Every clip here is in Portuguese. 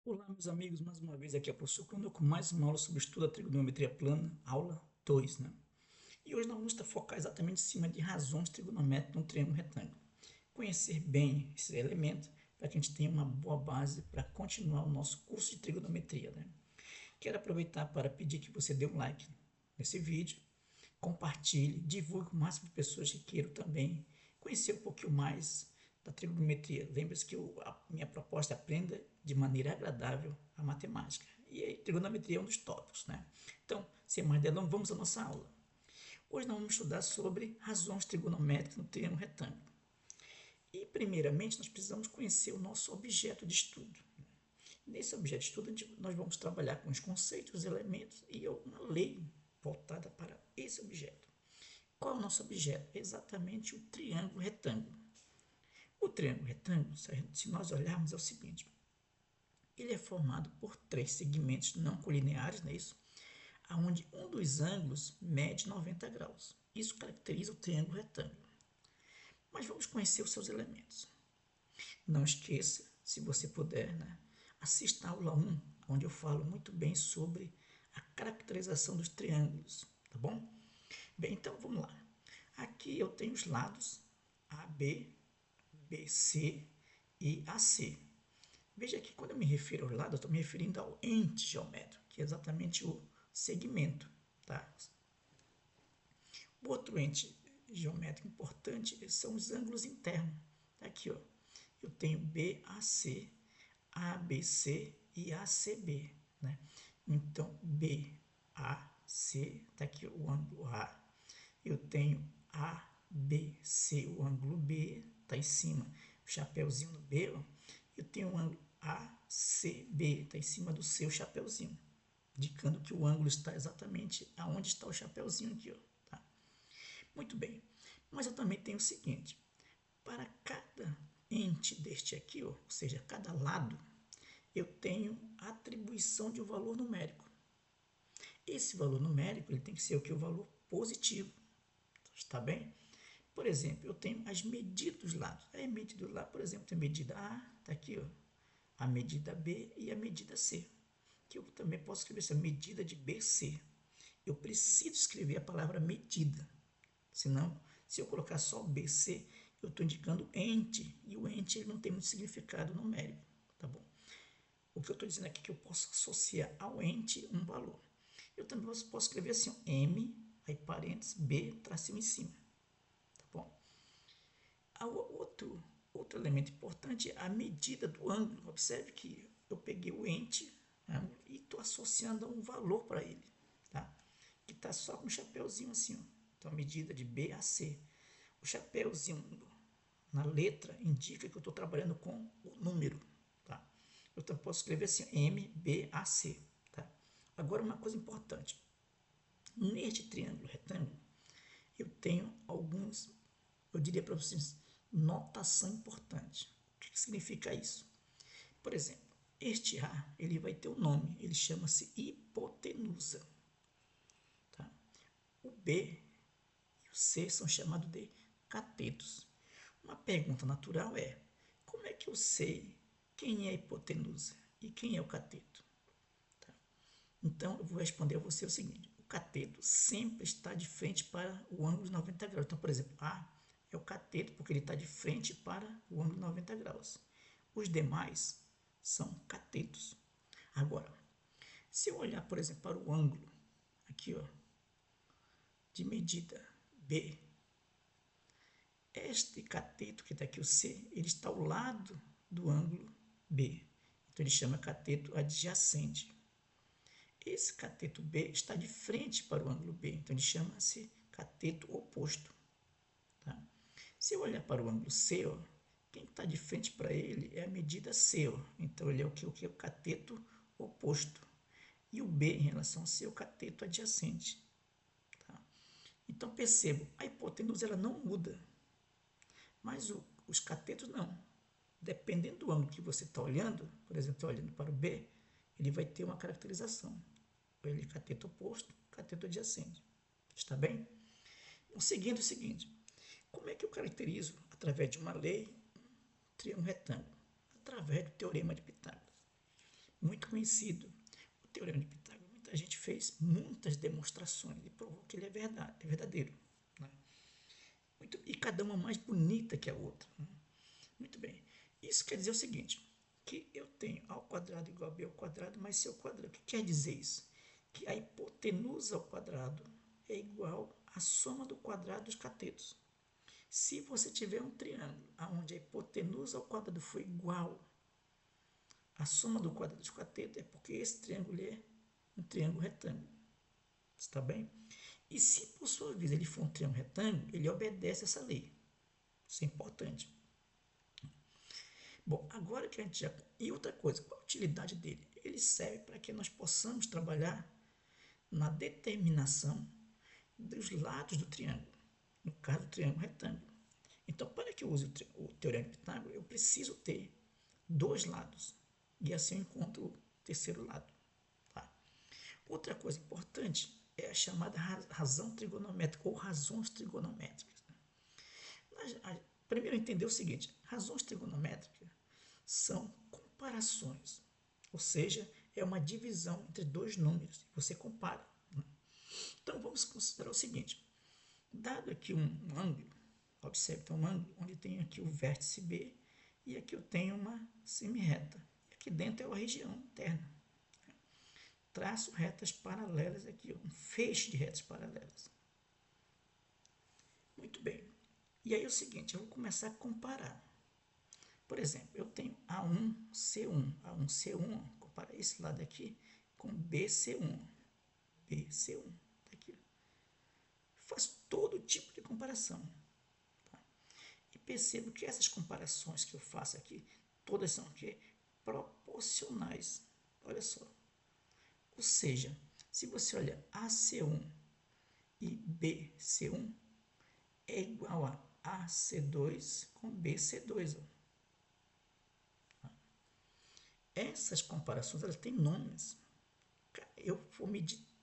Olá, meus amigos, mais uma vez aqui é o professor Crono com mais uma aula sobre o estudo da trigonometria plana, aula 2, né? E hoje nós vamos estar focar exatamente em cima de razões trigonométricas de um triângulo retângulo. Conhecer bem esses elementos para que a gente tenha uma boa base para continuar o nosso curso de trigonometria, né? Quero aproveitar para pedir que você dê um like nesse vídeo, compartilhe, divulgue com o máximo de pessoas que queiram também conhecer um pouquinho mais da trigonometria. Lembre-se que a minha proposta é aprenda de maneira agradável a matemática. E a trigonometria é um dos tópicos, né? Então, sem mais delongas, vamos à nossa aula. Hoje nós vamos estudar sobre razões trigonométricas no triângulo retângulo. E, primeiramente, nós precisamos conhecer o nosso objeto de estudo. Nesse objeto de estudo, nós vamos trabalhar com os conceitos, os elementos e uma lei voltada para esse objeto. Qual é o nosso objeto? Exatamente o triângulo retângulo. O triângulo retângulo, se nós olharmos, é o seguinte: ele é formado por três segmentos não colineares, não é isso? Onde um dos ângulos mede 90 graus. Isso caracteriza o triângulo retângulo. Mas vamos conhecer os seus elementos. Não esqueça, se você puder, né, assista a aula 1, onde eu falo muito bem sobre a caracterização dos triângulos, tá bom? Bem, então vamos lá. Aqui eu tenho os lados AB, BC e AC. Veja que quando eu me refiro aos lados, eu estou me referindo ao ente geométrico, que é exatamente o segmento. Tá? O outro ente geométrico importante são os ângulos internos. Tá aqui, ó. Eu tenho BAC, ABC e ACB. Né? Então, BAC, está aqui o ângulo A. Eu tenho ABC, o ângulo B, está em cima, o chapéuzinho do B. Ó. Eu tenho o ângulo ACB, está em cima do seu chapéuzinho, indicando que o ângulo está exatamente aonde está o chapéuzinho aqui. Ó, tá? Muito bem, mas eu também tenho o seguinte: para cada ente deste aqui, ó, ou seja, cada lado, eu tenho atribuição de um valor numérico. Esse valor numérico ele tem que ser o que? O valor positivo. Está bem? Por exemplo, eu tenho as medidas dos lados. A medida do lado, por exemplo, tem a medida A, está aqui, ó, a medida B e a medida C. Que eu também posso escrever essa medida de BC. Eu preciso escrever a palavra medida. Senão, se eu colocar só BC, eu estou indicando ente. E o ente ele não tem muito significado numérico. Tá bom? O que eu estou dizendo aqui é que eu posso associar ao ente um valor. Eu também posso escrever assim, ó, M, aí parênteses, B, tracinho em cima. Tá bom? Outro elemento importante é a medida do ângulo. Observe que eu peguei o ente, né, e estou associando um valor para ele. Tá? Que está só com um chapéuzinho assim. Ó. Então, a medida de B a C. O chapéuzinho na letra indica que eu estou trabalhando com o número. Tá? Eu também posso escrever assim, M, B, A, C. Tá? Agora, uma coisa importante. Neste triângulo retângulo, eu tenho alguns, eu diria para vocês, notação importante. O que significa isso? Por exemplo, este A ele vai ter um nome, ele chama-se hipotenusa. Tá? O B e o C são chamados de catetos. Uma pergunta natural é: como é que eu sei quem é a hipotenusa e quem é o cateto? Tá? Então, eu vou responder a você o seguinte: o cateto sempre está de frente para o ângulo de 90 graus. Então, por exemplo, A é o cateto porque ele está de frente para o ângulo de 90 graus. Os demais são catetos. Agora, se eu olhar, por exemplo, para o ângulo, aqui, ó, de medida B, este cateto que está aqui, o C, ele está ao lado do ângulo B. Então, ele chama cateto adjacente. Esse cateto B está de frente para o ângulo B, então ele chama-se cateto oposto. Tá? Se eu olhar para o ângulo C, ó, quem está de frente para ele é a medida C, ó, então ele é o que? O cateto oposto. E o B, em relação a C, é o cateto adjacente. Tá? Então percebo, a hipotenusa ela não muda, mas os catetos não. Dependendo do ângulo que você está olhando, por exemplo, está olhando para o B, ele vai ter uma caracterização. Ele é cateto oposto, cateto adjacente. Está bem? Então, seguindo o seguinte: como é que eu caracterizo, através de uma lei, um triângulo retângulo? Através do teorema de Pitágoras. conhecido o Teorema de Pitágoras. Muita gente fez muitas demonstrações e provou que ele é verdadeiro. Né? E cada uma mais bonita que a outra. Né? Muito bem. Isso quer dizer o seguinte, que eu tenho A ao quadrado igual a B ao quadrado mais C ao quadrado. O que quer dizer isso? Que a hipotenusa ao quadrado é igual à soma do quadrado dos catetos. Se você tiver um triângulo onde a hipotenusa ao quadrado for igual à soma do quadrado dos catetos, é porque esse triângulo é um triângulo retângulo. Está bem? E se, por sua vez, ele for um triângulo retângulo, ele obedece essa lei. Isso é importante. Bom, agora que a gente já... E outra coisa, qual a utilidade dele? Ele serve para que nós possamos trabalhar na determinação dos lados do triângulo. No caso, do triângulo retângulo. Então, para que eu use o Teorema de Pitágoras, eu preciso ter dois lados. E assim eu encontro o terceiro lado. Tá? Outra coisa importante é a chamada razão trigonométrica ou razões trigonométricas. Primeiro, entender o seguinte: razões trigonométricas são comparações, ou seja, é uma divisão entre dois números e você compara. Né? Então, vamos considerar o seguinte: dado aqui um ângulo, observe, então, um ângulo onde tem aqui o vértice B e aqui eu tenho uma semirreta. E aqui dentro é a região interna. Traço retas paralelas aqui, um feixe de retas paralelas. Muito bem. E aí é o seguinte, eu vou começar a comparar. Por exemplo, eu tenho A1C1. A1C1, compara esse lado aqui com BC1. BC1. Aqui. Faço todo tipo de comparação. Tá? E percebo que essas comparações que eu faço aqui, todas são aqui, proporcionais. Olha só. Ou seja, se você olha AC1 e BC1, é igual a AC2 com BC2. Ó. Essas comparações, elas têm nomes. Eu vou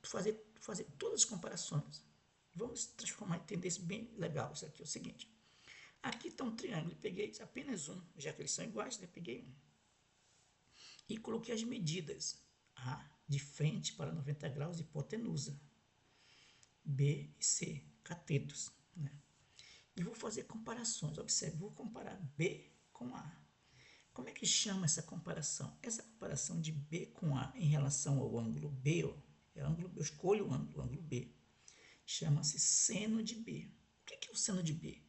fazer todas as comparações. Vamos transformar em tendência bem legal. Isso aqui é o seguinte. Aqui está um triângulo. Peguei apenas um, já que eles são iguais, né? Peguei um. E coloquei as medidas. A de frente para 90 graus, hipotenusa. B e C, catetos. Né? E vou fazer comparações. Observe, vou comparar B com A. Como é que chama essa comparação? Essa comparação de B com A em relação ao ângulo B, eu escolho o ângulo B, chama-se seno de B. O que é o seno de B?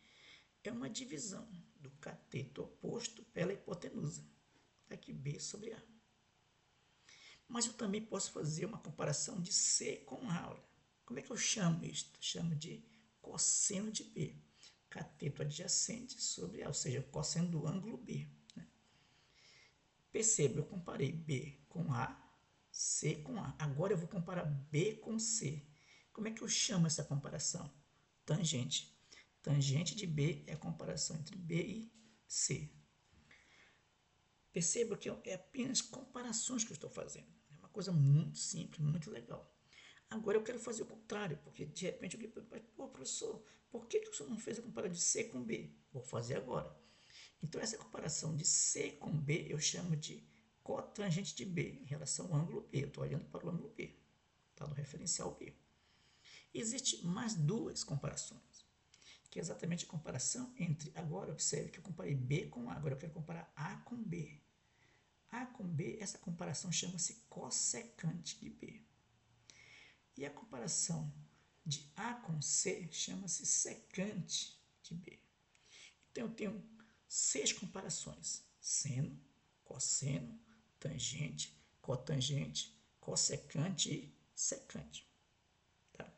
É uma divisão do cateto oposto pela hipotenusa. Aqui B sobre A. Mas eu também posso fazer uma comparação de C com A. Como é que eu chamo isto? Chamo de cosseno de B. Cateto adjacente sobre A, ou seja, o cosseno do ângulo B. Né? Perceba, eu comparei B com A, C com A. Agora eu vou comparar B com C. Como é que eu chamo essa comparação? Tangente. Tangente de B é a comparação entre B e C. Perceba que é apenas comparações que eu estou fazendo. É uma coisa muito simples, muito legal. Agora eu quero fazer o contrário, porque de repente alguém pergunta, pô, professor, por que você não fez a comparação de C com B? Vou fazer agora. Então essa comparação de C com B eu chamo de cotangente de B em relação ao ângulo B. Eu estou olhando para o ângulo B, tá? Do referencial B. Existem mais duas comparações, que é exatamente a comparação entre, agora observe que eu comparei B com A, agora eu quero comparar A com B. A com B, essa comparação chama-se cossecante de B. E a comparação de A com C chama-se secante de B. Então, eu tenho 6 comparações: seno, cosseno, tangente, cotangente, cossecante e secante. Tá?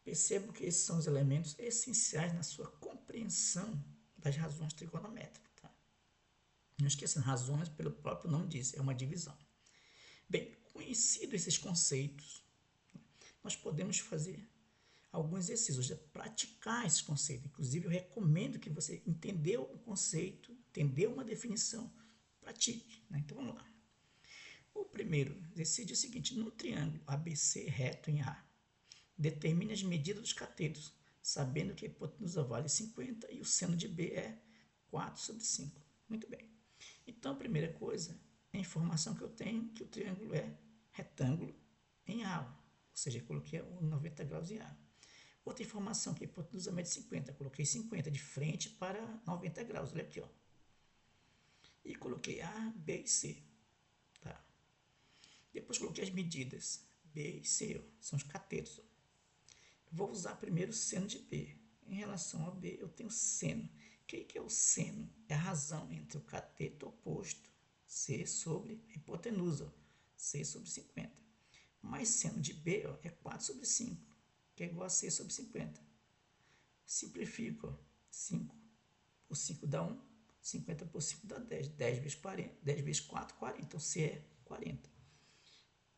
Percebo que esses são os elementos essenciais na sua compreensão das razões trigonométricas. Tá? Não esqueçam, razões, pelo próprio nome diz, é uma divisão. Bem, conhecidos esses conceitos, nós podemos fazer alguns exercícios, praticar esses conceitos. Inclusive, eu recomendo que você entendeu o conceito, entendeu uma definição, pratique. Né? Então, vamos lá. O primeiro exercício é o seguinte: no triângulo ABC reto em A, determine as medidas dos catetos, sabendo que a hipotenusa vale 50 e o seno de B é 4 sobre 5. Muito bem. Então, a primeira coisa a informação que eu tenho que o triângulo é retângulo em A, ou seja, eu coloquei 90 graus em A. Outra informação que a hipotenusa mede 50, coloquei 50 de frente para 90 graus, olha aqui, ó. E coloquei A, B e C, tá? Depois coloquei as medidas B e C, ó, são os catetos, ó. Vou usar primeiro o seno de B. Em relação a B, eu tenho seno. O que é o seno? É a razão entre o cateto oposto, C sobre a hipotenusa, C sobre 50. Mais seno de B, ó, é 4 sobre 5, que é igual a C sobre 50. Simplifico, ó, 5 por 5 dá 1, 50 por 5 dá 10. 10 vezes 40, 10 vezes 4, 40. Então, C é 40.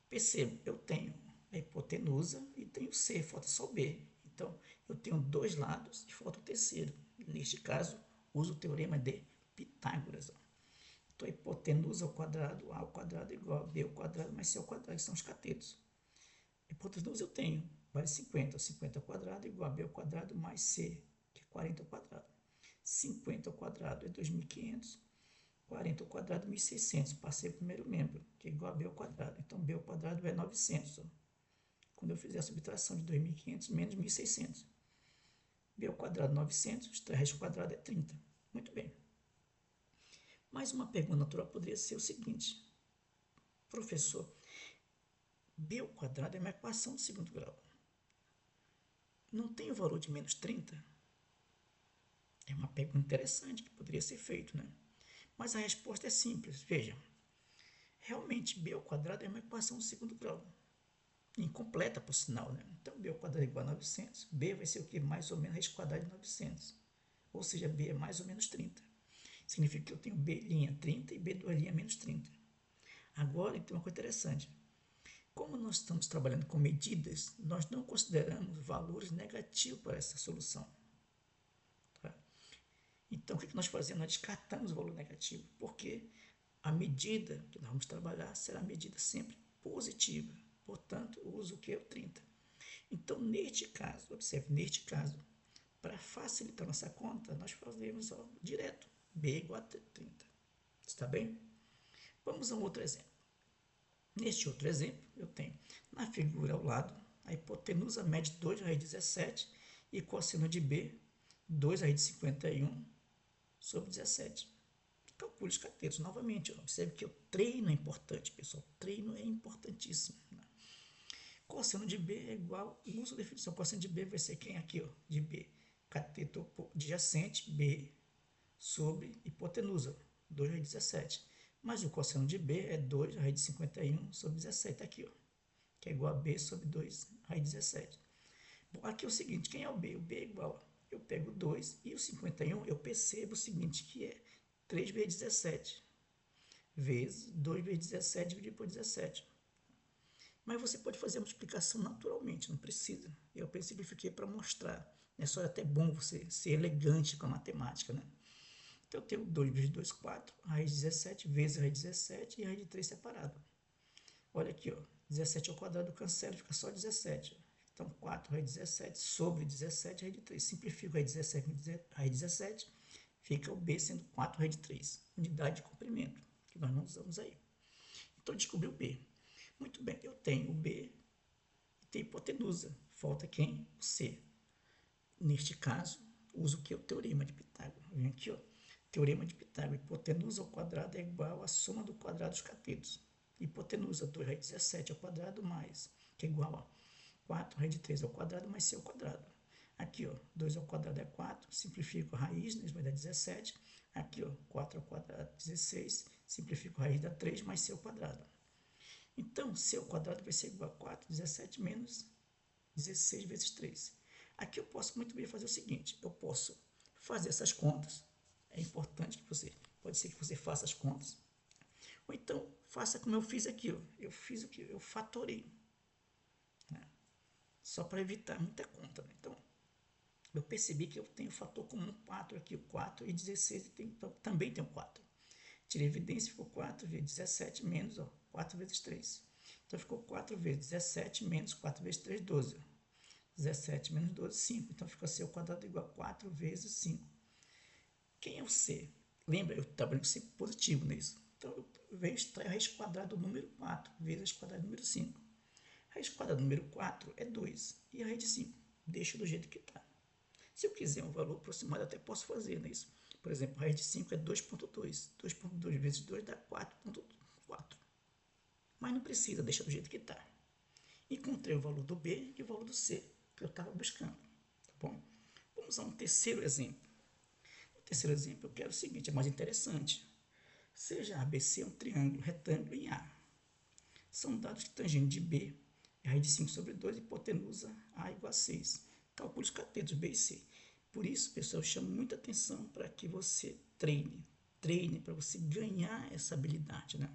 Percebo, eu tenho a hipotenusa e tenho C, falta só o B. Então, eu tenho dois lados e falta o terceiro. Neste caso, uso o teorema de Pitágoras. Ó. Então, a hipotenusa ao quadrado, A ao quadrado é igual a B ao quadrado mais C ao quadrado, que são os catetos. A hipotenusa eu tenho, vale 50. 50 ao quadrado é igual a B ao quadrado mais C, que é 40 ao quadrado. 50 ao quadrado é 2.500. 40 ao quadrado, 1.600. Passei o primeiro membro, que é igual a B ao quadrado. Então, B ao quadrado é 900. Ó. Quando eu fizer a subtração de 2.500 menos 1.600. B ao quadrado, 900. 3 ao quadrado é 30. Muito bem. Mais uma pergunta natural poderia ser o seguinte. Professor, B ao quadrado é uma equação de segundo grau. Não tem o valor de menos 30? É uma pergunta interessante que poderia ser feita, né? Mas a resposta é simples. Veja, realmente B ao quadrado é uma equação de segundo grau. Incompleta, por sinal, né? Então, B ao quadrado é igual a 900. B vai ser o que? Mais ou menos raiz quadrada de 900. Ou seja, B é mais ou menos 30. Significa que eu tenho B' 30 e B' menos 30. Agora, tem uma coisa interessante. Como nós estamos trabalhando com medidas, nós não consideramos valores negativos para essa solução. Tá? Então, o que nós fazemos? Nós descartamos o valor negativo, porque a medida que nós vamos trabalhar será medida sempre positiva. Portanto, eu uso o que? O 30. Então, neste caso, observe, neste caso, para facilitar nossa conta, nós fazemos direto, B igual a 30. Está bem? Vamos a um outro exemplo. Neste outro exemplo, eu tenho na figura ao lado a hipotenusa mede 2 raiz de 17 e cosseno de B, 2 raiz de 51 sobre 17. Calcule os catetos novamente. Observe que o treino é importante, pessoal. O treino é importantíssimo. Né? Cosseno de B é igual, uso a definição. Cosseno de B vai ser quem aqui, ó, de B? Cateto adjacente, B, sobre hipotenusa, 2 raiz de 17. Mas o cosseno de B é 2 raiz de 51 sobre 17, aqui, ó, que é igual a B sobre 2 raiz de 17. Bom, aqui é o seguinte, quem é o B? O B é igual, eu pego 2 e o 51, eu percebo o seguinte, que é 3 vezes 17, vezes 2 vezes 17 dividido por 17. Mas você pode fazer a multiplicação naturalmente, não precisa. Eu simplifiquei para mostrar. É só até bom você ser elegante com a matemática, né? Então, eu tenho 2 vezes 2, 4, raiz de 17 vezes raiz de 17 e raiz de 3 separado. Olha aqui, ó, 17 ao quadrado cancela, fica só 17. Então, 4 raiz de 17 sobre 17 raiz de 3. Simplifico raiz de 17 raiz de 17, fica o B sendo 4 raiz de 3. Unidade de comprimento, que nós não usamos aí. Então, descobri o B. Muito bem, eu tenho o B e tenho hipotenusa. Falta quem? O C. Neste caso, uso o que? O teorema de Pitágoras. Vem aqui, ó. Teorema de Pitágoras. Hipotenusa ao quadrado é igual à soma do quadrado dos catetos. Hipotenusa, 2 raiz de 17 ao quadrado mais, que é igual a 4 raiz de 3 ao quadrado mais C ao quadrado. Aqui, ó, 2 ao quadrado é 4, simplifico a raiz, né, vai dar 17. Aqui, ó, 4 ao quadrado, 16, simplifico a raiz, dá 3 mais C ao quadrado. Então, C ao quadrado vai ser igual a 4, 17 menos 16 vezes 3. Aqui eu posso muito bem fazer o seguinte, eu posso fazer essas contas, é importante que você, pode ser que você faça as contas, ou então faça como eu fiz aqui, ó. Eu fiz o que? Eu fatorei, né? Só para evitar muita conta, né? Então, eu percebi que eu tenho o fator comum 4 aqui, o 4 e 16, e também tem o 4. Tirei evidência, ficou 4 vezes 17 menos, ó, 4 vezes 3. Então, ficou 4 vezes 17 menos 4 vezes 3, 12. 17 menos 12, 5. Então, fica C ao quadrado igual a 4 vezes 5. Quem é o C? Lembra, eu trabalhei com C positivo nisso. Então, eu venho extrair a raiz quadrada do número 4 vezes a raiz quadrada do número 5. A raiz quadrada do número 4 é 2 e a raiz de 5 deixa do jeito que está. Se eu quiser um valor aproximado, até posso fazer, não é isso? Por exemplo, a raiz de 5 é 2,2. 2,2 vezes 2 dá 4,4. Mas não precisa, deixa do jeito que está. Encontrei o valor do B e o valor do C, que eu estava buscando. Tá bom? Vamos a um terceiro exemplo. No terceiro exemplo, eu quero o seguinte, é mais interessante. Seja ABC um triângulo retângulo em A. São dados que tangente de B é a raiz de 5 sobre 2 e hipotenusa A igual a 6. Calcule os catetos B e C. Por isso, pessoal, eu chamo muita atenção para que você treine. Treine para você ganhar essa habilidade, né?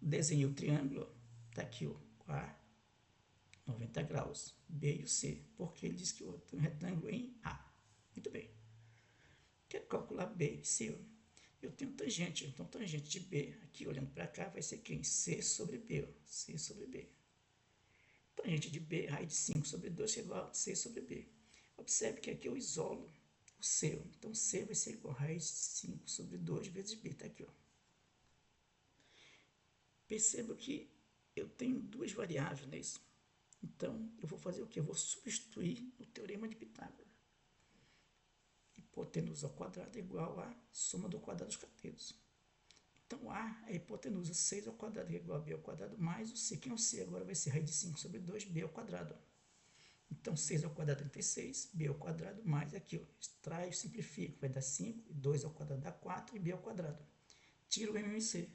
Desenhei o triângulo, está aqui o A, 90 graus, B e o C, porque ele diz que eu tenho um retângulo em A. Muito bem. Quero calcular B e C. Eu tenho tangente, então tangente de B, aqui olhando para cá, vai ser quem? C sobre B, ó. C sobre B. Tangente de B, raiz de 5 sobre 2 é igual a C sobre B. Observe que aqui eu isolo o C, ó. Então C vai ser igual a raiz de 5 sobre 2 vezes B, está aqui, ó. Perceba que eu tenho duas variáveis nisso. Então, eu vou fazer o quê? Eu vou substituir o teorema de Pitágoras. Hipotenusa ao quadrado é igual a soma do quadrado dos catetos. Então, A é a hipotenusa 6 ao quadrado, que é igual a B ao quadrado, mais o C. Quem é o C? Agora vai ser raiz de 5 sobre 2, B ao quadrado. Então, 6 ao quadrado é 36, B ao quadrado, mais aqui, ó. Extraio, simplifico, vai dar 5, 2 ao quadrado dá 4 e B ao quadrado. Tiro o MMC.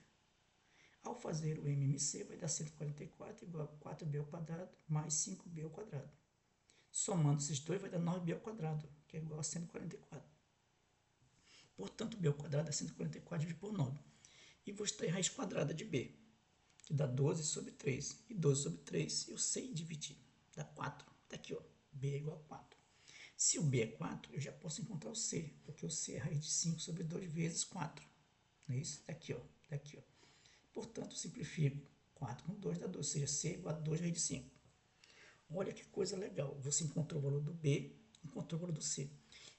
Ao fazer o MMC, vai dar 144 igual a 4b ao quadrado mais 5b ao quadrado. Somando esses dois, vai dar 9b ao quadrado, que é igual a 144. Portanto, b ao quadrado é 144 dividido por 9. E vou extrair a raiz quadrada de b, que dá 12 sobre 3. E 12 sobre 3, eu sei dividir. Dá 4. Está aqui, ó, b é igual a 4. Se o b é 4, eu já posso encontrar o c, porque o c é a raiz de 5 sobre 2 vezes 4. Não é isso? Está aqui, ó. Está aqui, ó. Portanto, simplifico. 4 com 2 dá 2, ou seja, C é igual a 2 raiz de 5. Olha que coisa legal. Você encontrou o valor do B, encontrou o valor do C.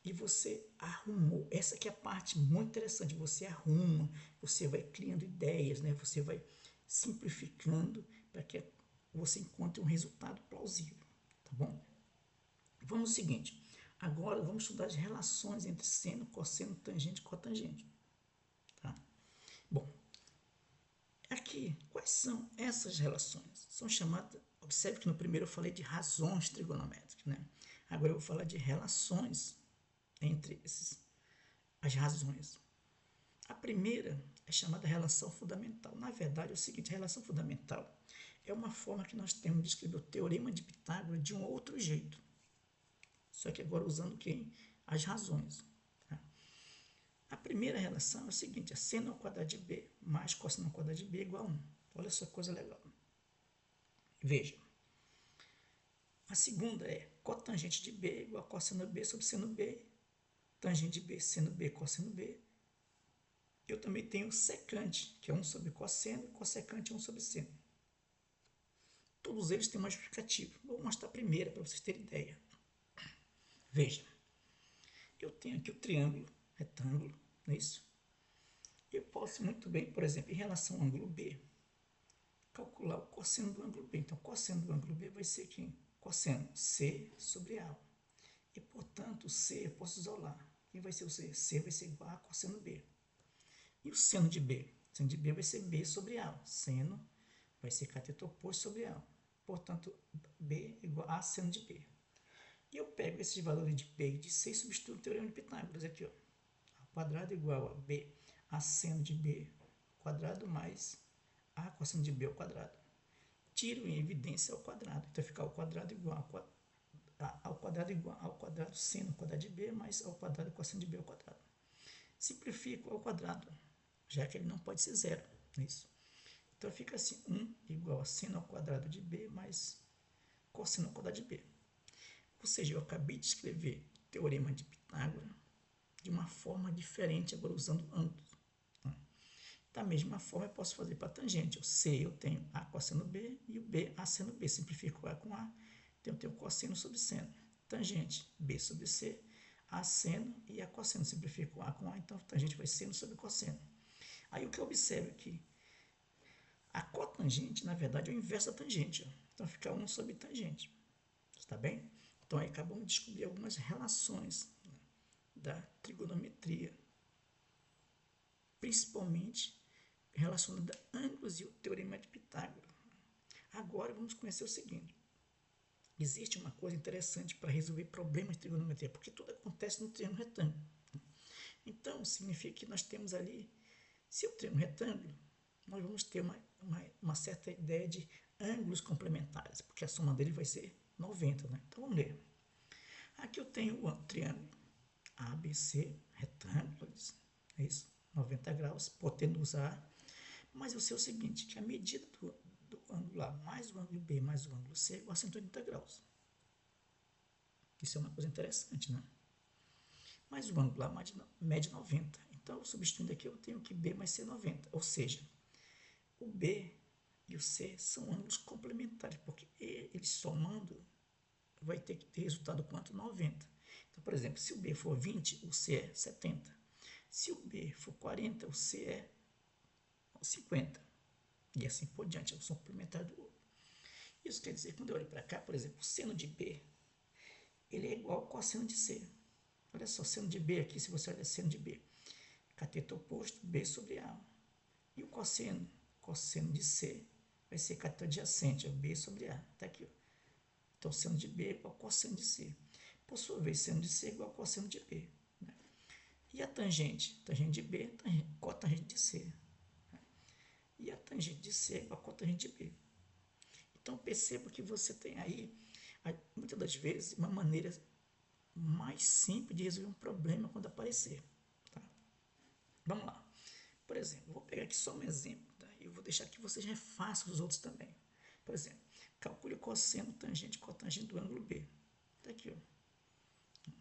E você arrumou. Essa aqui é a parte muito interessante. Você arruma, você vai criando ideias, né? Você vai simplificando para que você encontre um resultado plausível. Tá bom? Vamos ao seguinte. Agora vamos estudar as relações entre seno, cosseno, tangente e cotangente. Tá? Bom, aqui, quais são essas relações? São chamadas, observe que no primeiro eu falei de razões trigonométricas, né? Agora eu vou falar de relações entre as razões. A primeira é chamada relação fundamental. Na verdade é o seguinte, a relação fundamental é uma forma que nós temos de escrever o teorema de Pitágoras de um outro jeito. Só que agora usando quem? As razões. A primeira relação é o seguinte, é seno ao quadrado de B mais cosseno ao quadrado de B igual a 1. Olha só que coisa legal. Veja. A segunda é cotangente de B igual a cosseno B sobre seno B. Tangente de B, seno B, cosseno B. Eu também tenho secante, que é 1 sobre cosseno, e cossecante é 1 sobre seno. Todos eles têm uma justificativa. Vou mostrar a primeira para vocês terem ideia. Veja. Eu tenho aqui o triângulo, retângulo, não é isso? Eu posso muito bem, por exemplo, em relação ao ângulo B, calcular o cosseno do ângulo B. Então, cosseno do ângulo B vai ser quem? Cosseno C sobre A. E, portanto, C eu posso isolar. Quem vai ser o C? C vai ser igual a cosseno B. E o seno de B? O seno de B vai ser B sobre A. Seno vai ser cateto oposto sobre A. Portanto, B é igual a seno de B. E eu pego esses valores de B e de C e substituo o teorema de Pitágoras aqui, ó. A quadrado igual a B, a seno de B ao quadrado mais a cosseno de B ao quadrado. Tiro em evidência ao quadrado. Então, fica ao quadrado igual ao quadrado igual ao quadrado seno ao quadrado de B mais ao quadrado cosseno de B ao quadrado. Simplifico ao quadrado, já que ele não pode ser zero. Isso. Então, fica assim, 1 igual a seno ao quadrado de B mais cosseno ao quadrado de B. Ou seja, eu acabei de escrever o teorema de Pitágoras de uma forma diferente, agora usando ângulos. Da mesma forma, eu posso fazer para tangente. O C eu tenho A cosseno B e o B A seno B. Simplifico A com A, então eu tenho cosseno sobre seno. Tangente, B sobre C, A seno e A cosseno. Simplifico A com A, então tangente vai seno sobre cosseno. Aí o que eu observo aqui? A cotangente, na verdade, é o inverso da tangente. Ó. Então fica 1 sobre tangente. Está bem? Então aí acabamos de descobrir algumas relações, né, da trigonometria, principalmente relacionada a ângulos e o teorema de Pitágoras. Agora vamos conhecer o seguinte. Existe uma coisa interessante para resolver problemas de trigonometria, porque tudo acontece no triângulo retângulo. Então, significa que nós temos ali, se o triângulo retângulo, nós vamos ter uma certa ideia de ângulos complementares, porque a soma dele vai ser 90, né? Então, vamos ler. Aqui eu tenho o triângulo ABC, retângulo, é isso, 90 graus, hipotenusa A, mas eu sei o seguinte, que a medida do ângulo A mais o ângulo B mais o ângulo C é igual a 180 graus. Isso é uma coisa interessante, né? Mas o ângulo A mede 90. Então, substituindo aqui, eu tenho que B mais C 90. Ou seja, o B e o C são ângulos complementares, porque eles somando vai ter que ter resultado quanto? 90. Então, por exemplo, se o B for 20, o C é 70. Se o B for 40, o C é 50. E assim por diante, é um som complementar do outro. Isso quer dizer, quando eu olho para cá, por exemplo, o seno de B, ele é igual ao cosseno de C. Olha só, seno de B aqui, se você olhar seno de B, cateto oposto, B sobre A. E o cosseno? Cosseno de C vai ser cateto adjacente, é B sobre A. Está aqui, ó. Então, seno de B é igual ao cosseno de C. Por sua vez, seno de C é igual ao cosseno de B. Né? E a tangente? Tangente de B, cotangente de C. Né? E a tangente de C é igual a cotangente de B. Então, perceba que você tem aí, muitas das vezes, uma maneira mais simples de resolver um problema quando aparecer. Tá? Vamos lá. Por exemplo, vou pegar aqui só um exemplo, tá? E eu vou deixar que vocês refaçam os outros também. Por exemplo, calcule o cosseno tangente cotangente do ângulo B. Está aqui, ó.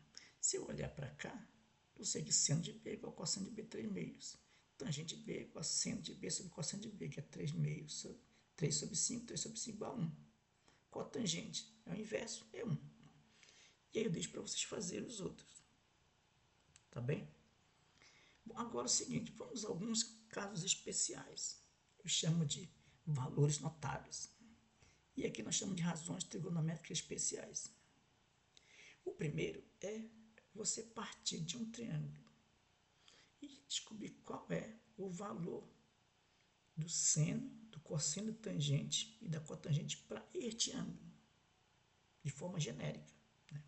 Se eu olhar para cá, eu sei que seno de B é igual a cosseno de B 3 meios. Tangente de B é igual a seno de B sobre cosseno de B, que é 3 meios sobre 3 sobre 5, 3 sobre 5 igual a 1. Cotangente é o inverso, é 1. E aí eu deixo para vocês fazerem os outros. Tá bem? Bom, agora é o seguinte, vamos a alguns casos especiais. Eu chamo de valores notáveis. E aqui nós chamamos de razões trigonométricas especiais. O primeiro é você partir de um triângulo e descobrir qual é o valor do seno, do cosseno tangente e da cotangente para este ângulo, de forma genérica. Né?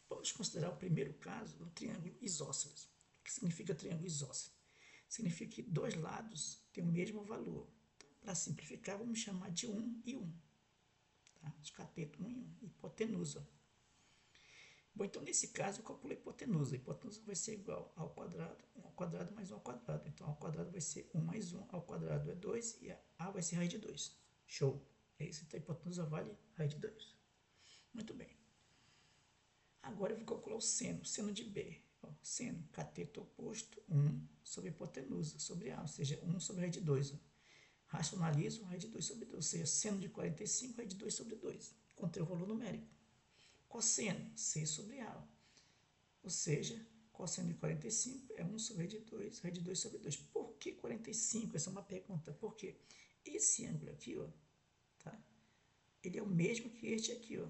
Vamos considerar o primeiro caso do triângulo isósceles. O que significa triângulo isósceles? Significa que dois lados têm o mesmo valor. Então, para simplificar, vamos chamar de 1 e 1. Tá? Os catetos 1 e 1. Hipotenusa. Bom, então nesse caso eu calculo a hipotenusa. A hipotenusa vai ser igual ao quadrado, 1 ao quadrado mais 1 ao quadrado. Então, ao quadrado vai ser 1 mais 1, ao quadrado é 2 e a vai ser raiz de 2. Show! É isso, então a hipotenusa vale raiz de 2. Muito bem. Agora eu vou calcular o seno, seno de B. Ó, seno, cateto oposto, 1 sobre hipotenusa, sobre A, ou seja, 1 sobre raiz de 2. Ó. Racionalizo, raiz de 2 sobre 2, ou seja, seno de 45, raiz de 2 sobre 2. Encontrei o valor numérico. Cosseno, C sobre A. Ou seja, cosseno de 45 é 1 sobre raiz de 2 sobre 2. Por que 45? Essa é uma pergunta. Por quê? Esse ângulo aqui, ó, tá? Ele é o mesmo que este aqui, ó.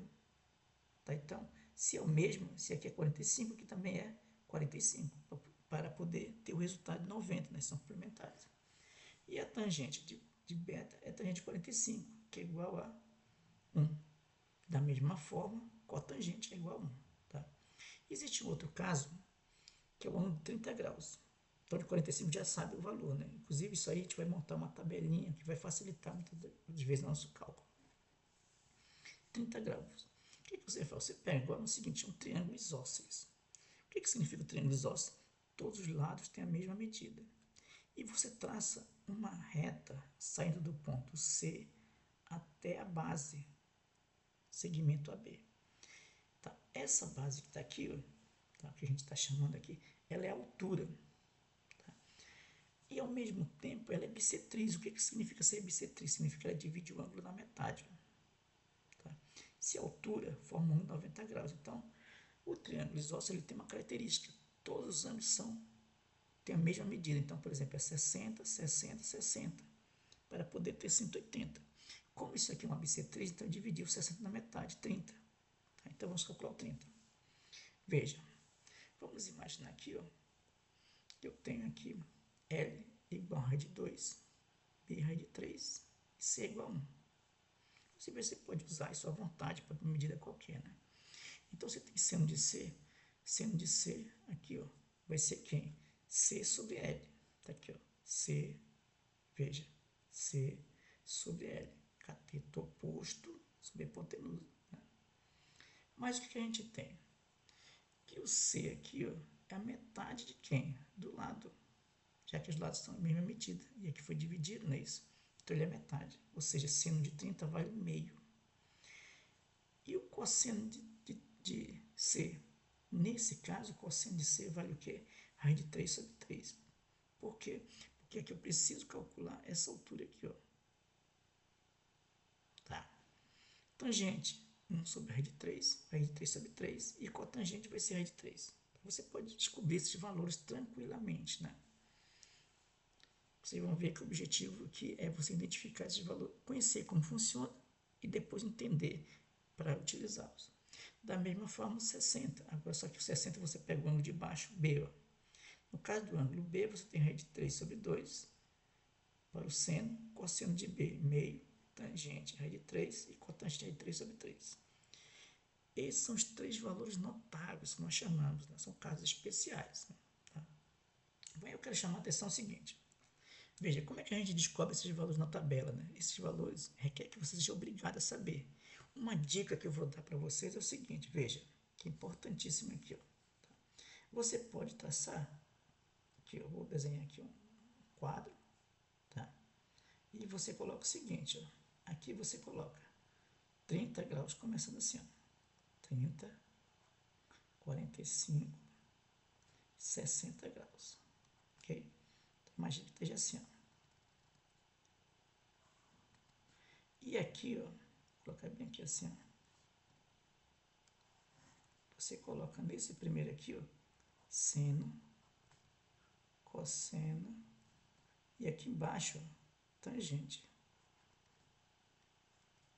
Tá? Então, se é o mesmo, se aqui é 45, aqui também é 45, para poder ter o resultado de 90, né? São complementares. E a tangente de beta é tangente de 45, que é igual a 1. Da mesma forma, cotangente é igual a 1. Tá? Existe um outro caso, que é o ângulo de 30 graus. Então, de 45 já sabe o valor. Né? Inclusive, isso aí a gente vai montar uma tabelinha que vai facilitar muitas vezes o nosso cálculo. 30 graus. O que você faz? Você pega agora no seguinte, um triângulo isósceles. O que significa o triângulo isósceles? Todos os lados têm a mesma medida. E você traça uma reta saindo do ponto C até a base, segmento AB. Tá? Essa base que está aqui, ó, tá? Que a gente está chamando aqui, ela é a altura. Tá? E ao mesmo tempo ela é bissetriz. O que significa ser bissetriz? Significa que ela divide o ângulo na metade. Tá? Se a altura forma um ângulo de 90 graus, então o triângulo isósceles ele tem uma característica: todos os ângulos são tem a mesma medida. Então, por exemplo, é 60, 60, 60, para poder ter 180. Como isso aqui é uma bissetriz, então eu dividi o 60 na metade, 30. Tá? Então, vamos calcular o 30. Veja, vamos imaginar aqui, ó, que eu tenho aqui L igual a raiz de 2, B raiz de 3 e C igual a 1. Você pode usar isso à vontade para uma medida qualquer, né? Então, você tem seno de C aqui, ó, vai ser quem? C sobre L. Tá aqui, ó, C, veja, C sobre L. Cateto oposto sobre hipotenusa. Né? Mas o que a gente tem? Que o C aqui, ó, é a metade de quem? Do lado. Já que os lados são a mesma medida. E aqui foi dividido, não é isso? Então ele é metade. Ou seja, seno de 30 vale meio. E o cosseno de C? Nesse caso, o cosseno de C vale o quê? Raiz de 3 sobre 3. Por quê? Porque aqui eu preciso calcular essa altura aqui, ó. Tá? Tangente, 1 sobre raiz de 3, raiz de 3 sobre 3, e cotangente vai ser raiz de 3. Você pode descobrir esses valores tranquilamente, né? Vocês vão ver que o objetivo aqui é você identificar esses valores, conhecer como funciona e depois entender para utilizá-los. Da mesma forma, o 60. Agora, só que o 60 você pega o ângulo de baixo, B. Ó. No caso do ângulo B, você tem raiz de 3 sobre 2 para o seno, cosseno de B, meio, tangente, raiz de 3 e cotangente, raiz de 3 sobre 3. Esses são os 3 valores notáveis que nós chamamos, né? São casos especiais. Né? Tá? Bom, eu quero chamar a atenção ao seguinte. Veja, como é que a gente descobre esses valores na tabela? Né? Esses valores requer que você seja obrigado a saber. Uma dica que eu vou dar para vocês é o seguinte, veja, que é importantíssimo aqui. Ó, tá? Você pode traçar, aqui eu vou desenhar aqui um quadro, tá? E você coloca o seguinte, ó, aqui você coloca 30 graus, começando assim, ó, 30, 45, 60 graus, ok? Então, imagine que esteja assim, ó. E aqui, ó, vou colocar bem aqui assim, ó. Você coloca nesse primeiro aqui, ó, seno, cosseno, e aqui embaixo, ó, tangente.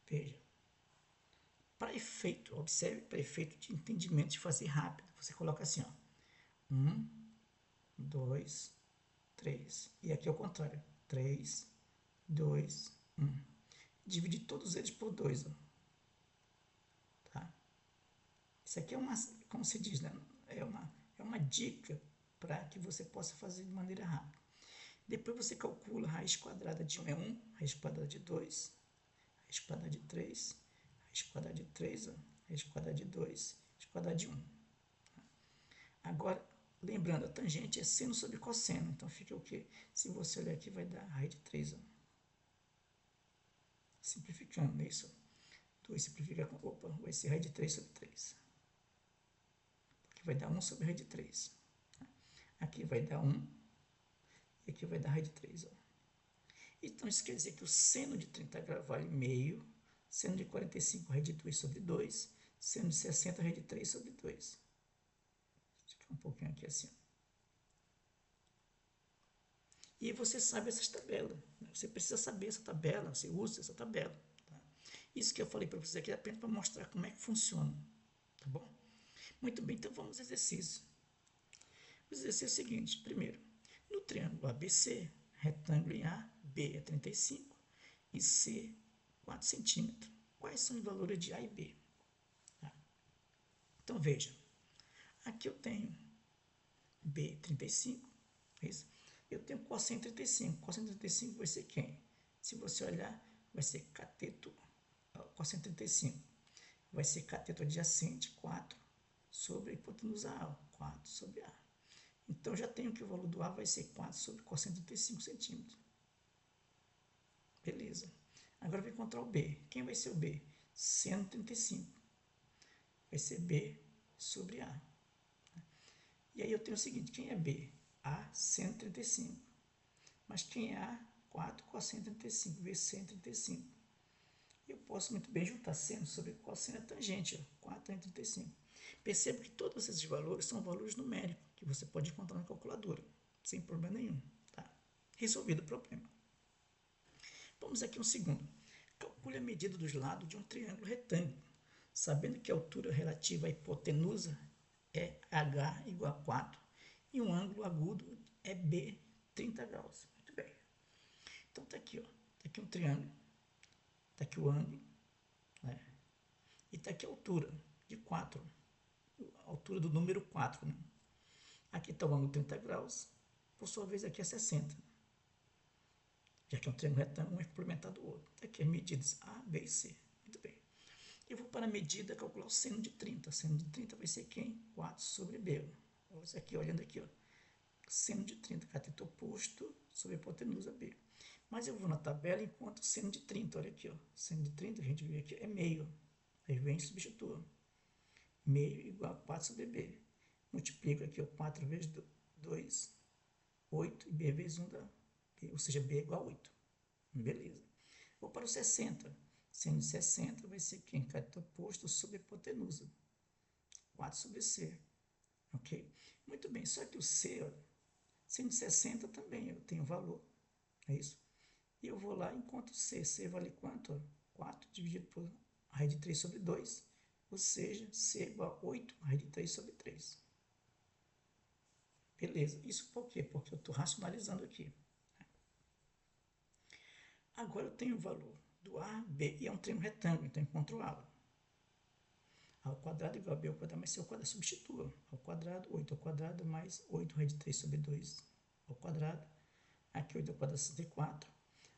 Veja. Para efeito, observe, para efeito de entendimento, de fazer rápido, você coloca assim, ó, 1, 2, 3. E aqui é o contrário, 3, 2, 1. Divide todos eles por 2, ó. Tá? Isso aqui é uma, como se diz, né? É uma dica para que você possa fazer de maneira rápida. Depois você calcula a raiz quadrada de 1 é 1, raiz quadrada de 2, raiz quadrada de 3, raiz quadrada de 3, ó, raiz quadrada de 2, raiz quadrada de 1. Agora, lembrando, a tangente é seno sobre cosseno, então fica o quê? Se você olhar aqui, vai dar raiz de 3, ó. Simplificando, não é isso? 2 simplifica com, opa, vai ser raiz de 3 sobre 3. Aqui vai dar 1 sobre raiz de 3. Aqui vai dar 1, e aqui vai dar raiz de 3, ó. Então, isso quer dizer que o seno de 30 graus vale meio, seno de 45 raiz de 2 sobre 2, seno de 60 raiz de 3 sobre 2. Fica um pouquinho aqui assim. E você sabe essas tabelas. Né? Você precisa saber essa tabela, você usa essa tabela. Tá? Isso que eu falei para vocês aqui é apenas para mostrar como é que funciona. Tá bom? Muito bem, então vamos ao exercício. O exercício é o seguinte. Primeiro, no triângulo ABC, retângulo em A, B é 35 e C 4 centímetros. Quais são os valores de A e B? Tá? Então veja, aqui eu tenho B 35, é isso? Eu tenho cosseno 35. Cosseno 35 vai ser quem? Se você olhar, vai ser cateto, cosseno 35. Vai ser cateto adjacente 4 sobre a hipotenusa A, 4 sobre A. Então, já tenho que o valor do A vai ser 4 sobre cosseno 35 centímetros. Beleza. Agora eu vou encontrar o B. Quem vai ser o B? Seno 35. Vai ser B sobre A. E aí eu tenho o seguinte, quem é B? A, seno 35. Mas quem é A? 4 cosseno 35, vezes seno 35. Eu posso muito bem juntar seno sobre cosseno é tangente, ó, 4 tangente 35. Perceba que todos esses valores são valores numéricos, que você pode encontrar na calculadora. sem problema nenhum. Tá? Resolvido o problema. Vamos aqui um segundo. Calcule a medida dos lados de um triângulo retângulo, sabendo que a altura relativa à hipotenusa é h igual a 4 e um ângulo agudo é b, 30 graus. Muito bem. Então está aqui, ó. Tá aqui um triângulo, está aqui o ângulo, né? E está aqui a altura de 4, a altura do número 4. Né? Aqui está o ângulo 30 graus, por sua vez aqui é 60. Já que é um triângulo retângulo, um é complementado do outro. Aqui as medidas A, B e C. Muito bem. Eu vou para a medida calcular o seno de 30. O seno de 30 vai ser quem? 4 sobre B. Vamos aqui, olhando aqui, ó. Seno de 30, cateto oposto sobre a hipotenusa B. Mas eu vou na tabela enquanto o seno de 30, olha aqui, ó. Seno de 30, a gente vê aqui, é meio. Aí vem e substitua. Meio igual a 4 sobre B. Multiplico aqui, ó, 4 vezes 2, 8, e B vezes 1 dá B, ou seja, B é igual a 8. Beleza. Vou para o 60. Seno de 60 vai ser quem? Cateto oposto sobre a hipotenusa. 4 sobre C. Ok? Muito bem, só que o C, ó, seno de 60 também eu tenho valor. É isso? E eu vou lá, enquanto C vale quanto? Ó? 4 dividido por raiz de 3 sobre 2. Ou seja, C é igual a 8 raiz de 3 sobre 3. Beleza. Isso por quê? Porque eu estou racionalizando aqui. Agora eu tenho o valor do A, B, e é um triângulo retângulo, então eu encontro o A. A ao quadrado igual a B ao quadrado mais C ao quadrado, substitua. Ao quadrado, 8 ao quadrado mais 8 raiz de 3 sobre 2 ao quadrado. Aqui 8 ao quadrado, 64.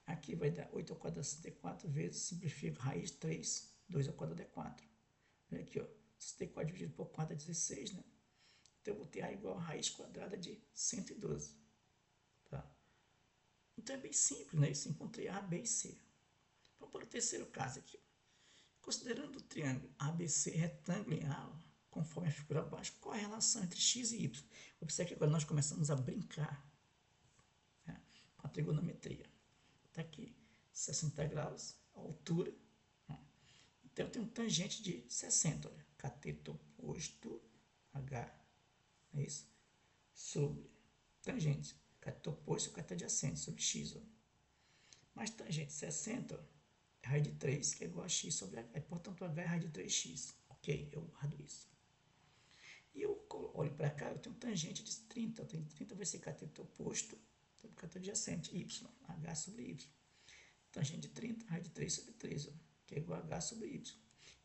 Aqui vai dar 8 ao quadrado, 64 vezes, simplifico, raiz 3, 2 ao quadrado é 4. Olha aqui, ó, 64 dividido por 4 é 16, né? Então eu vou ter A igual a raiz quadrada de 112. Tá? Então é bem simples, né? Isso, encontrei A, B e C. Vamos para o terceiro caso aqui. Considerando o triângulo ABC retângulo em A, conforme a figura abaixo, qual a relação entre x e y? Observe que agora nós começamos a brincar, né, com a trigonometria. Está aqui 60 graus, a altura. Né? Então eu tenho um tangente de 60, olha, cateto oposto H, é isso? Sobre tangente, cateto oposto, cateto adjacente, sobre x. Ó. Mas tangente 60, ó, raiz de 3, que é igual a x sobre h. Portanto, h é raiz de 3x. Ok, eu guardo isso. E eu olho para cá, eu tenho tangente de 30. 30 vai ser cateto oposto, cateto adjacente, y. H sobre y. Tangente de 30, raiz de 3 sobre 3, ó, que é igual a h sobre y.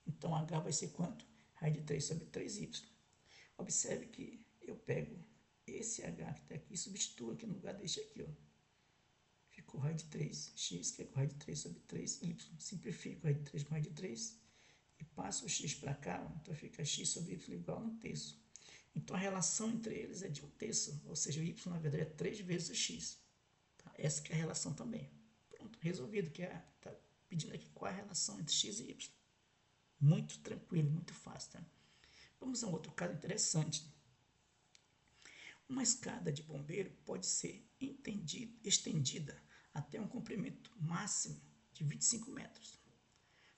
Então, h vai ser quanto? Raiz de 3 sobre 3y. Observe que eu pego esse h que está aqui e substituo aqui no lugar deste aqui, ó. Ficou raiz de 3x, que é raiz de 3 sobre 3y. Simplifico raiz de 3 com raiz de 3 e passo o x para cá, então fica x sobre y igual a 1 terço. Então a relação entre eles é de 1 terço, ou seja, o y na verdade é 3 vezes o x. Tá? Essa que é a relação também. Pronto, resolvido, que está pedindo aqui qual é a relação entre x e y. Muito tranquilo, muito fácil. Tá? Vamos a um outro caso interessante. Uma escada de bombeiro pode ser estendida até um comprimento máximo de 25 metros,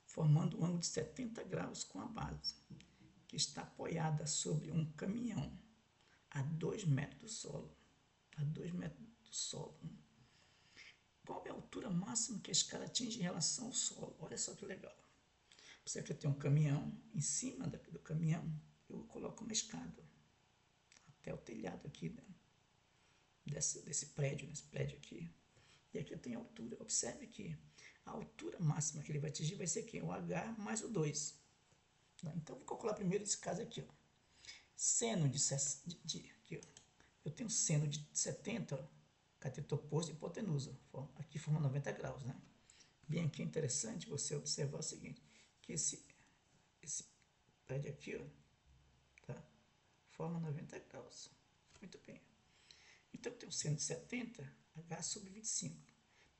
formando um ângulo de 70 graus com a base, que está apoiada sobre um caminhão a 2 metros do solo. A 2 metros do solo. Qual é a altura máxima que a escada atinge em relação ao solo? Olha só que legal. Você quer ter um caminhão, em cima do caminhão, eu coloco uma escada até o telhado aqui, né? desse prédio, nesse prédio aqui. E aqui eu tenho a altura. Observe que a altura máxima que ele vai atingir vai ser quem? O H mais o 2. Então, eu vou calcular primeiro esse caso aqui. Ó. Seno aqui, ó. Eu tenho seno de 70, ó, cateto oposto e hipotenusa. Aqui forma 90 graus, né? Bem aqui é interessante você observar o seguinte, que esse prédio aqui, ó, tá? Forma 90 graus. Muito bem. Então, eu tenho seno de 70, H sobre 25.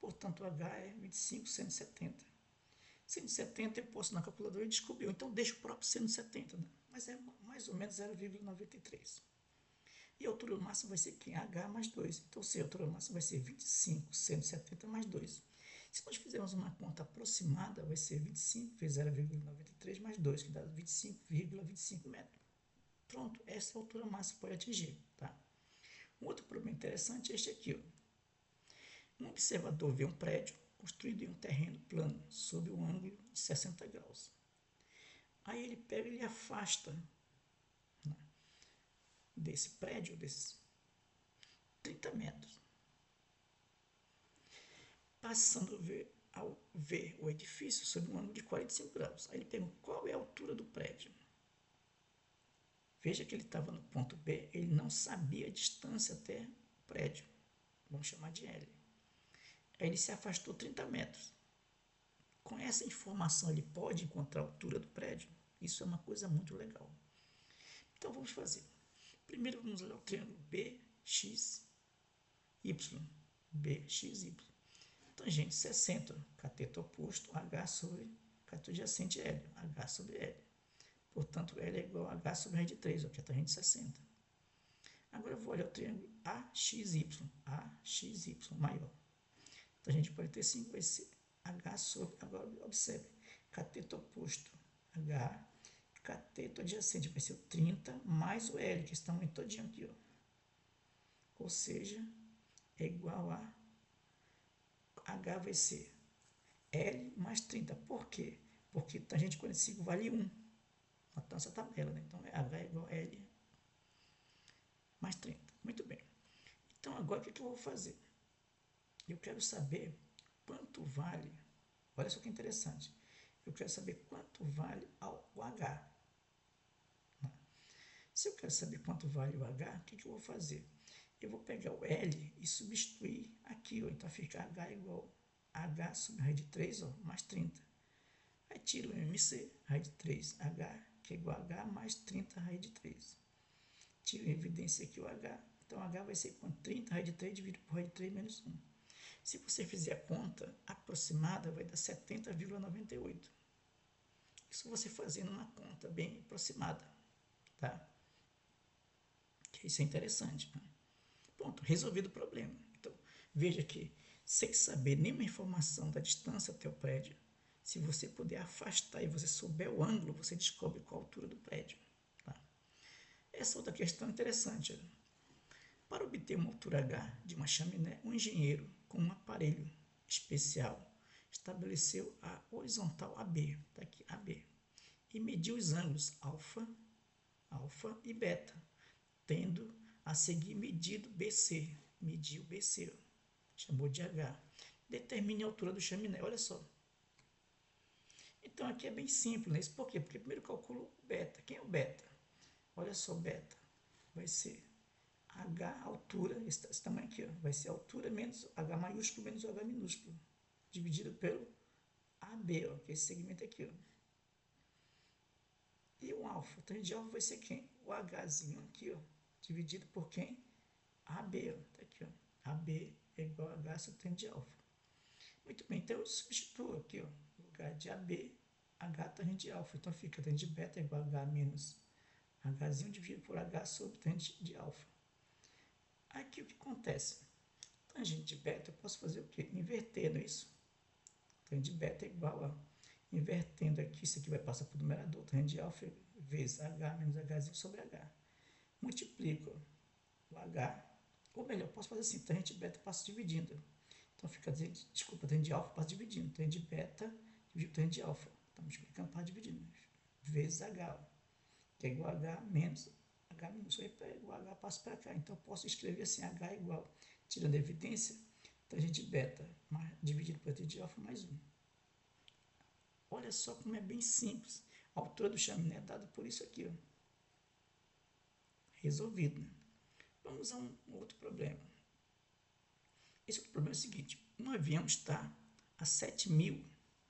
Portanto, H é 25 seno de 70. Seno de 70 eu posso na calculadora e descobrir. Então, deixo o próprio seno de 70, né? Mas é mais ou menos 0,93. E a altura máxima vai ser quem? H mais 2. Então, a altura máxima vai ser 25 seno de 70 mais 2. Se nós fizermos uma conta aproximada, vai ser 25 vezes 0,93 mais 2, que dá 25,25 metros. Pronto, essa é a altura máxima que pode atingir. Tá? Um outro problema interessante é este aqui. Ó. Um observador vê um prédio construído em um terreno plano, sob um ângulo de 60 graus. Aí ele pega e afasta, né, desse prédio, desses 30 metros. Passando ao ver o edifício sob um ângulo de 45 graus. Aí ele pergunta qual é a altura do prédio. Veja que ele estava no ponto B, ele não sabia a distância até o prédio. Vamos chamar de L. Aí ele se afastou 30 metros. Com essa informação ele pode encontrar a altura do prédio. Isso é uma coisa muito legal. Então vamos fazer. Primeiro vamos olhar o triângulo BXY. BXY. Tangente 60, cateto oposto, H sobre cateto adjacente L, H sobre L. Portanto, L é igual a H sobre raiz de 3, que é a tangente 60. Agora eu vou olhar o triângulo AXY maior. Tangente de 45 vai ser H sobre, agora observe, cateto oposto, H, cateto adjacente vai ser o 30 mais o L, que está muito todinho aqui, ó. Ou seja, é igual a H vai ser L mais 30. Por quê? Porque tangente de 45 vale 1. Notar essa tabela, né? Então, H é igual a L mais 30. Muito bem. Então, agora o que eu vou fazer? Eu quero saber quanto vale, olha só que interessante, eu quero saber quanto vale o H. Se eu quero saber quanto vale o H, o que eu vou fazer? Eu vou pegar o L e substituir aqui, ó. Então fica H igual a H sobre raiz de 3, ó, mais 30. Aí tiro o MC, raiz de 3H, que é igual a H mais 30 raiz de 3. Tiro em evidência aqui o H. Então H vai ser quanto? 30 raiz de 3 dividido por raiz de 3 menos 1. Se você fizer a conta aproximada, vai dar 70,98. Isso você fazendo uma conta bem aproximada, tá? Isso é interessante, né? Pronto, resolvido o problema. Então, veja que, sem saber nenhuma informação da distância até o prédio, se você puder afastar e você souber o ângulo, você descobre qual a altura do prédio. Tá? Essa outra questão é interessante. Para obter uma altura H de uma chaminé, um engenheiro, com um aparelho especial, estabeleceu a horizontal AB, tá aqui, AB, e mediu os ângulos alfa e beta, tendo a seguir medido BC, mediu BC, chamou de H. Determine a altura do chaminé, olha só. Então aqui é bem simples, né? Isso por quê? Porque primeiro calculo o beta. Quem é o beta? Olha só, beta vai ser H, altura, esse tamanho aqui, ó, vai ser altura menos H maiúsculo menos o H minúsculo, dividido pelo AB, ó, que é esse segmento aqui. Ó. E o alfa, o tangente de alfa vai ser quem? O Hzinho aqui, ó, dividido por quem? AB, ó, tá aqui, ó. AB é igual a H sobre tangente de alfa. Muito bem, então eu substituo aqui, ó, no lugar de AB, H tangente de alfa. Então fica tangente de beta é igual a H menos Hzinho dividido por H sobre tangente de alfa. Aqui o que acontece? Tangente de beta eu posso fazer o quê? Invertendo isso. Tangente de beta é igual a, invertendo aqui, isso aqui vai passar para o numerador, tangente de alfa vezes H menos Hzinho sobre H. Multiplico o H, ou melhor, posso fazer assim, tangente de beta eu passo dividindo. Então fica, desculpa, tangente de alfa passa dividindo, tangente de beta dividido tangente de alfa. Estamos multiplicando, passa dividindo, vezes H, ó, que é igual a H menos H minúsculo, aí pego o H, passo para cá. Então, eu posso escrever assim, H igual, tirando a evidência, tangente de beta dividido por tangente de alfa mais 1. Olha só como é bem simples. A altura do chaminé é dada por isso aqui, ó. Resolvido, né? Vamos a um outro problema. Esse outro problema é o seguinte. Um avião está a 7.000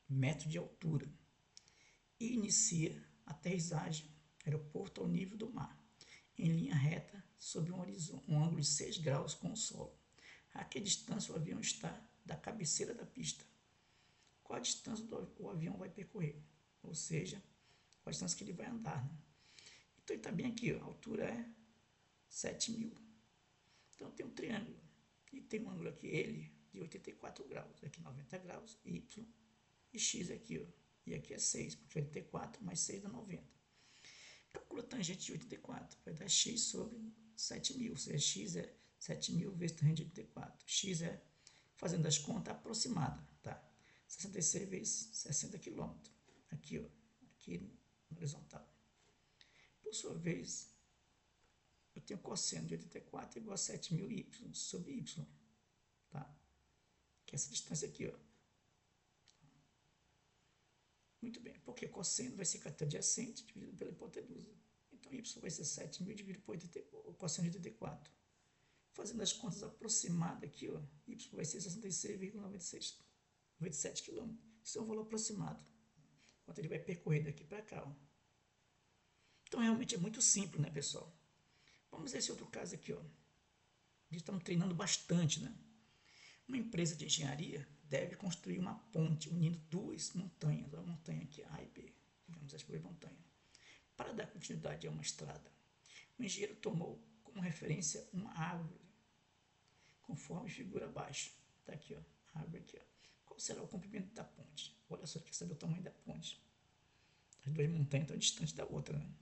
metros de altura e inicia a aterrissagem no aeroporto ao nível do mar, em linha reta sobre um ângulo de 6 graus com o solo. A que distância o avião está da cabeceira da pista? Qual a distância o avião vai percorrer? Ou seja, qual a distância que ele vai andar, né? Então ele está bem aqui, ó, a altura é 7.000. Então tem um triângulo e tem um ângulo aqui, ele, de 84 graus, aqui 90 graus, Y, e X aqui, ó, e aqui é 6, porque 84 mais 6 dá 90. Calcula a tangente de 84, vai dar x sobre 7.000, ou seja, x é 7.000 vezes tan de 84. X é, fazendo as contas, aproximada, tá? 66 vezes 60 km. Aqui, ó, aqui na horizontal. Por sua vez, eu tenho cosseno de 84 igual a 7.000 y sobre y, tá? Que é essa distância aqui, ó. Muito bem, porque cosseno vai ser cateto adjacente dividido pela hipotenusa. Então, y vai ser 7.000 dividido por o cosseno de 84. Fazendo as contas aproximadas aqui, ó, y vai ser 66,97 km. Isso é um valor aproximado. Quanto ele vai percorrer daqui para cá, ó. Então, realmente é muito simples, né, pessoal? Vamos ver esse outro caso aqui, ó. Estamos treinando bastante, né? Uma empresa de engenharia deve construir uma ponte unindo duas montanhas, a montanha aqui, A e B, digamos as duas montanhas. Para dar continuidade a uma estrada, o engenheiro tomou como referência uma árvore, conforme figura abaixo. Está aqui, ó, a árvore aqui, ó. Qual será o comprimento da ponte? Olha só, quer saber o tamanho da ponte. As duas montanhas estão distantes da outra, né?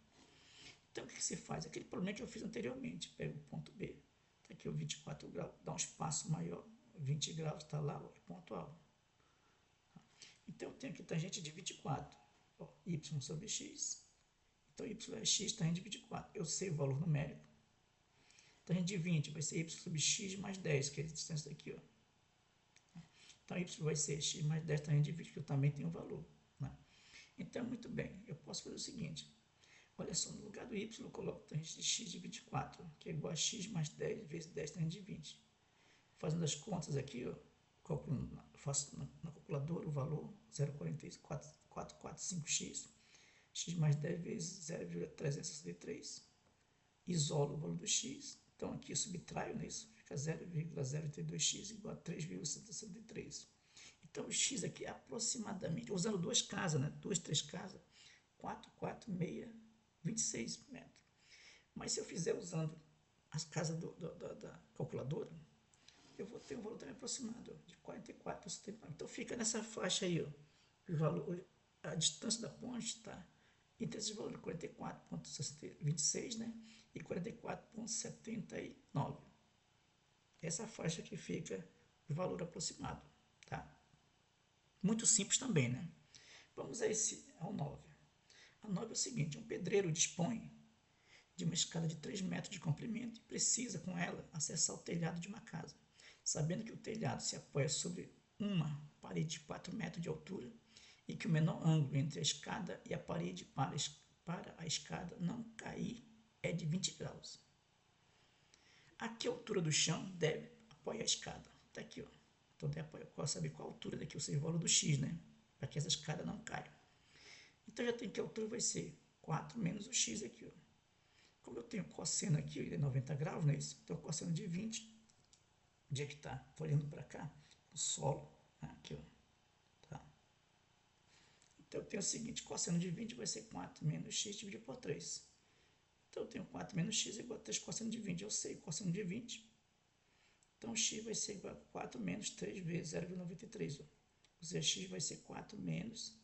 Então, o que se faz? Aquele problema que eu fiz anteriormente. Pega o ponto B, está aqui o 24 graus, dá um espaço maior, 20 graus, está lá, é ponto A. Então, eu tenho aqui tangente de 24, ó, y sobre x. Então, y é x, tangente de 24. Eu sei o valor numérico. Tangente de 20 vai ser y sobre x mais 10, que é a distância daqui, ó. Então, y vai ser x mais 10 tangente de 20, que eu também tenho o valor, né? Então, muito bem, eu posso fazer o seguinte. Olha só, no lugar do y eu coloco tangente de x de 24, que é igual a x mais 10 vezes 10 tangente de 20. Fazendo as contas aqui, ó, faço na calculadora o valor 0,445x, x mais 10 vezes 0,363. Isolo o valor do x, então aqui eu subtraio nisso, fica 0,032x igual a 3,163. Então o x aqui é aproximadamente, usando duas casas, né? Duas, três casas, 4, 4, 6, 26 metros. Mas se eu fizer usando as casas da calculadora, eu vou ter um valor também aproximado, ó, de 44 por 79. Então fica nessa faixa aí, ó, o valor, a distância da ponte está entre esses valores, 44,26, né, e 44,79. Essa faixa que fica o valor aproximado, tá? Muito simples também, né? Vamos ao 9. A 9 é o seguinte, um pedreiro dispõe de uma escada de 3 metros de comprimento e precisa, com ela, acessar o telhado de uma casa. Sabendo que o telhado se apoia sobre uma parede de 4 metros de altura e que o menor ângulo entre a escada e a parede para a escada não cair é de 20 graus. A que altura do chão deve apoiar a escada? Está aqui, ó. Então, deve apoiar, saber qual a altura daqui, ou seja, o valor do x, né? Para que essa escada não caia. Então, já tem que a altura vai ser 4 menos o x aqui, ó. Como eu tenho cosseno aqui, ele é 90 graus, não é isso? Então, cosseno de 20, onde é que está? Olhando para cá, o solo, aqui, ó. Tá? Então, eu tenho o seguinte, cosseno de 20 vai ser 4 menos x dividido por 3. Então, eu tenho 4 menos x igual a 3 cosseno de 20. Eu sei cosseno de 20. Então, x vai ser igual a 4 menos 3 vezes 0,93. Ou seja, x vai ser 4 menos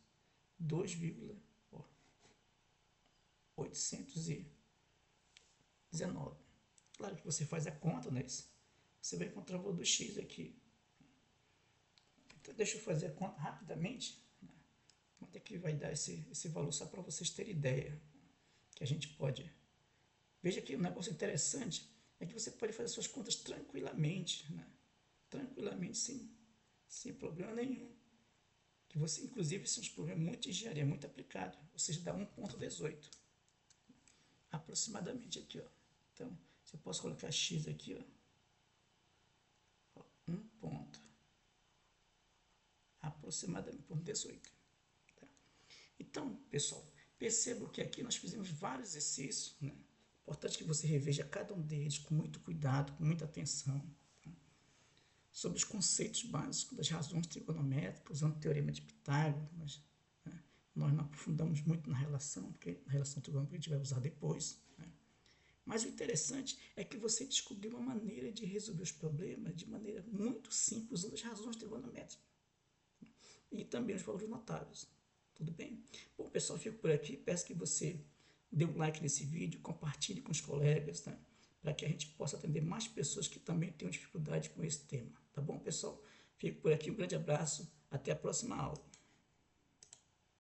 2,819. Claro que você faz a conta, né? Você vai encontrar o valor do x aqui. Então, deixa eu fazer a conta rapidamente. Né? Quanto é que vai dar esse valor, só para vocês terem ideia. Que a gente pode... Veja que um negócio interessante é que você pode fazer suas contas tranquilamente, né? Tranquilamente, sem problema nenhum. Que você, inclusive, são uns problemas muito de engenharia, muito aplicado. Ou seja, dá 1,18. Aproximadamente aqui, ó. Então, se eu posso colocar x aqui, ó. 1 ponto. Aproximadamente 1,18. Tá? Então, pessoal, percebo que aqui nós fizemos vários exercícios, né? Importante que você reveja cada um deles com muito cuidado, com muita atenção, tá? Sobre os conceitos básicos das razões trigonométricas, usando o teorema de Pitágoras, né? Nós não aprofundamos muito na relação, porque a relação trigonométrica a gente vai usar depois, né? Mas o interessante é que você descobriu uma maneira de resolver os problemas de maneira muito simples, usando as razões trigonométricas e também os valores notáveis. Tudo bem? Bom, pessoal, fico por aqui. Peço que você dê um like nesse vídeo, compartilhe com os colegas, tá? para que a gente possa atender mais pessoas que também tenham dificuldade com esse tema. Tá bom, pessoal? Fico por aqui, um grande abraço, até a próxima aula.